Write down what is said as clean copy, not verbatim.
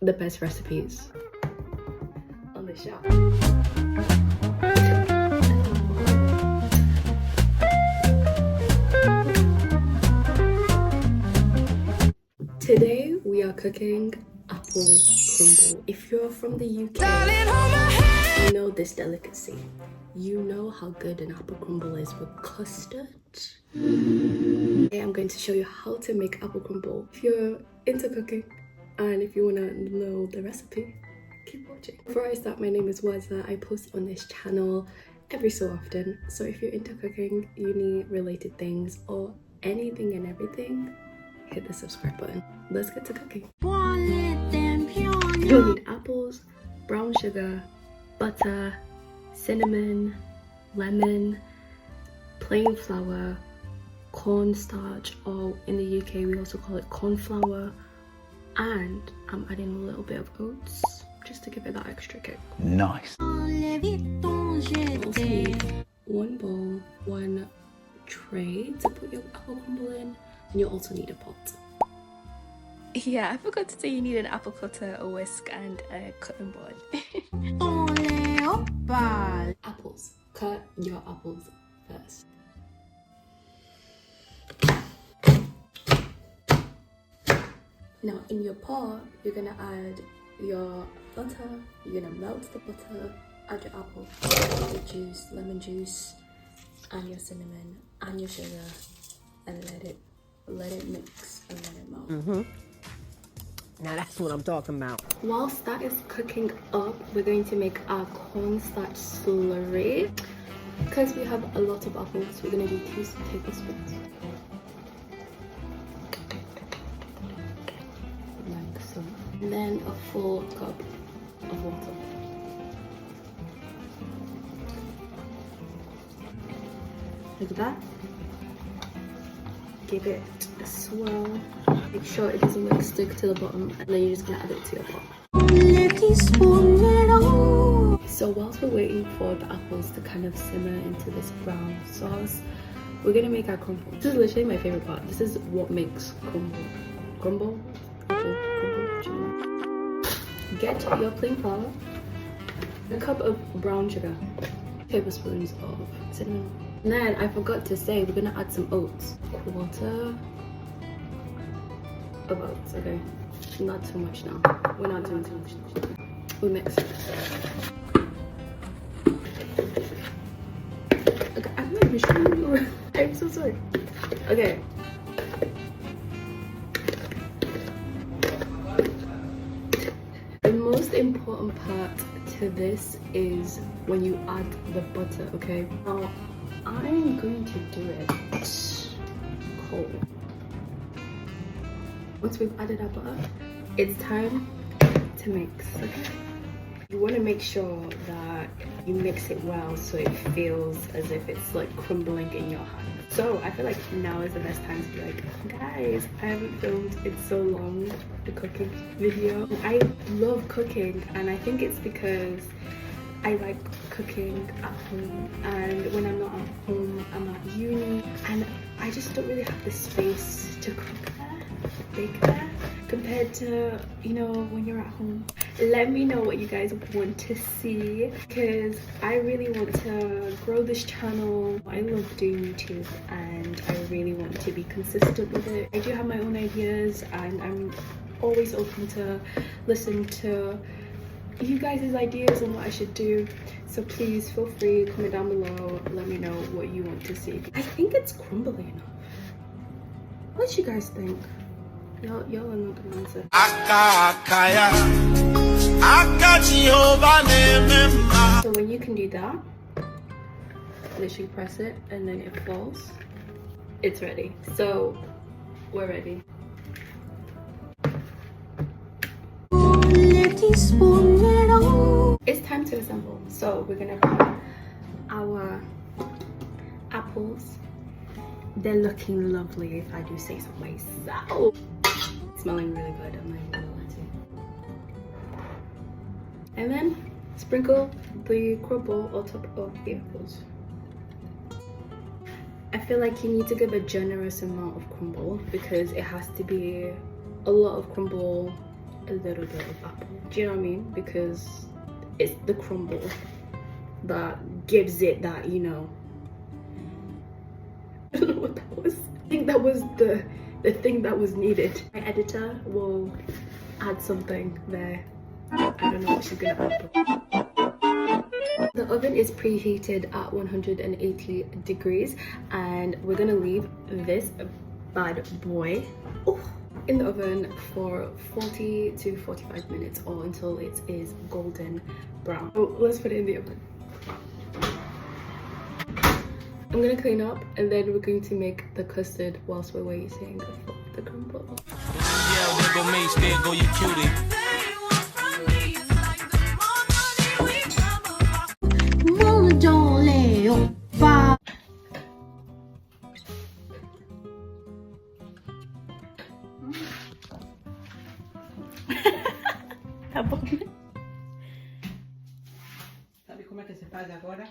the best recipes on the shelf. Today we are cooking apple crumble. If you're from the UK, you know this delicacy. You know how good an apple crumble is with custard. Today I'm going to show you how to make apple crumble. If you're into cooking and if you want to know the recipe, keep watching. Before I start, my name is Waza. I post on this channel every so often. So if you're into cooking, uni related things, or anything and everything, hit the subscribe button. Let's get to cooking. You'll need apples, brown sugar, butter, cinnamon, lemon, plain flour, cornstarch, or in the UK we also call it corn flour, and I'm adding a little bit of oats just to give it that extra kick. Nice. You also need one bowl, one tray to put your apple crumble in, and you also need a pot. Yeah, I forgot to say you need an apple cutter, a whisk, and a cutting board. Apples. Cut your apples first. Now in your pot, you're gonna add your butter, you're gonna melt the butter, add your apple, your juice, lemon juice, and your cinnamon, and your sugar, and let it mix and let it melt. Now that's what I'm talking about. Whilst that is cooking up, we're going to make our cornstarch slurry. Because we have a lot of apples, we're gonna do 2 tablespoons. Like so. And then a full cup of water. Like that. Give it a swirl. Make sure it doesn't like stick to the bottom, and then you're just gonna add it to your pot. So whilst we're waiting for the apples to kind of simmer into this brown sauce, we're gonna make our crumble. This is literally my favorite part. This is what makes crumble. Crumble? Apple crumble? Get your plain flour, a cup of brown sugar, tablespoons of cinnamon. And then I forgot to say, we're gonna add some oats. Quarter of oats, okay? Not too much now. We're not doing too much. We mix. Okay, I'm not even sure. I'm so sorry. Okay. The most important part to this is when you add the butter, okay? Now, I'm going to do it cold. Once we've added our butter, it's time to mix, okay? You want to make sure that you mix it well so it feels as if it's like crumbling in your hand. So I feel like now is the best time to be like, guys, I haven't filmed in so long the cooking video. I love cooking, and I think it's because I like cooking at home, and when I'm not at home, I'm at uni, and I just don't really have the space to cook there, bake there, compared to, you know, when you're at home. Let me know what you guys want to see, because I really want to grow this channel. I love doing YouTube, and I really want to be consistent with it. I do have my own ideas, and I'm always open to listen to you guys' ideas on what I should do. So please feel free, comment down below, let me know what you want to see. I think it's crumbly enough. What you guys think? Y'all are not gonna answer. So when you can do that, literally press it and then it falls, it's ready. So we're ready. It's time to assemble. So we're gonna put our apples. They're looking lovely, if I do say so myself. Smelling really good, I'm not gonna lie to you. And then sprinkle the crumble on top of the apples. I feel like you need to give a generous amount of crumble because it has to be a lot of crumble a little bit of apple. Do you know what I mean? Because it's the crumble that gives it that, you know. I don't know what that was. I think that was the thing that was needed. My editor will add something there. I don't know what she's gonna add. The oven is preheated at 180 degrees and we're gonna leave this bad boy in the oven for 40 to 45 minutes or until it is golden brown. So let's put it in the oven. I'm gonna clean up and then we're going to make the custard whilst we're waiting for the crumble. Yeah, there go me, still go you cutie. Tá bom. Sabe como é que se faz agora?